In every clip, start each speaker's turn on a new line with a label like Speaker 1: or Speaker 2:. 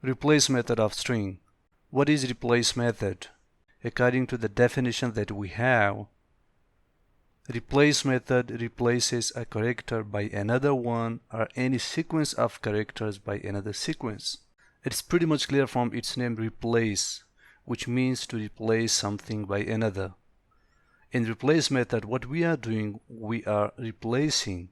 Speaker 1: Replace method of string. What is replace method? According to the definition that we have, replace method replaces a character by another one or any sequence of characters by another sequence. It's pretty much clear from its name, replace, which means to replace something by another. In replace method, what we are doing, we are replacing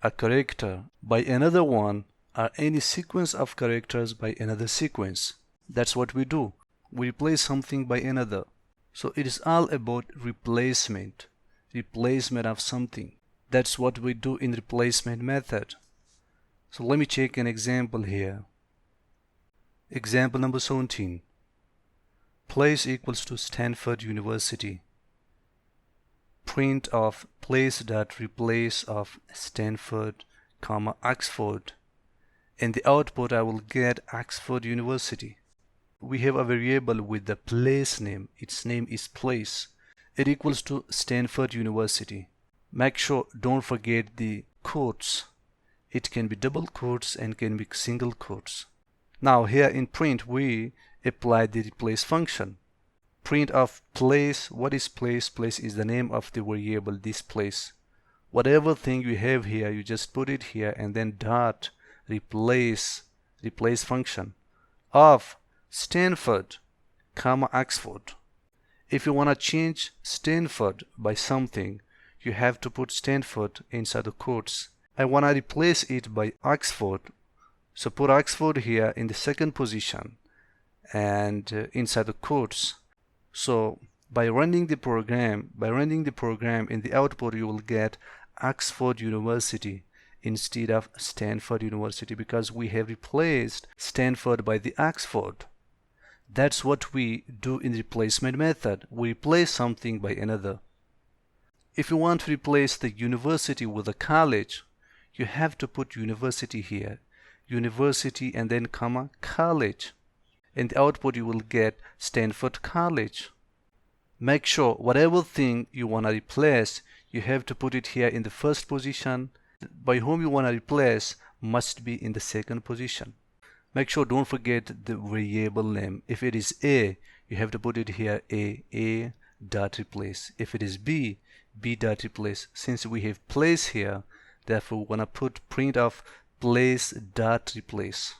Speaker 1: a character by another one or any sequence of characters by another sequence. That's what we do. We replace something by another. So it is all about replacement of something. That's what we do in replacement method. So let me check an example here. Example number 17. Place equals to Stanford University. Print of place dot replace of Stanford, comma Oxford. In the output I will get Oxford University. We have a variable with the place name. Its name is place. It equals to Stanford University. Make sure don't forget the quotes. It can be double quotes and can be single quotes. Now here in print we apply the replace function. Print of place. What is place? Place is the name of the variable, this place. Whatever thing you have here, you just put it here and then dot replace function of Stanford, comma Oxford. If you want to change Stanford by something, you have to put Stanford inside the quotes. I want to replace it by Oxford, so put Oxford here in the second position and inside the quotes. So by running the program in the output, you will get Oxford University instead of Stanford University, because we have replaced Stanford by the Oxford. That's what we do in the replacement method. We replace something by another. If you want to replace the university with a college, you have to put university here. University and then comma college. In the output you will get Stanford College. Make sure whatever thing you want to replace, you have to put it here in the first position. By whom you want to replace must be in the second position. Make sure don't forget the variable name. If it is A, you have to put it here A dot replace. If it is B dot replace. Since we have place here, therefore we want to put print of place dot replace.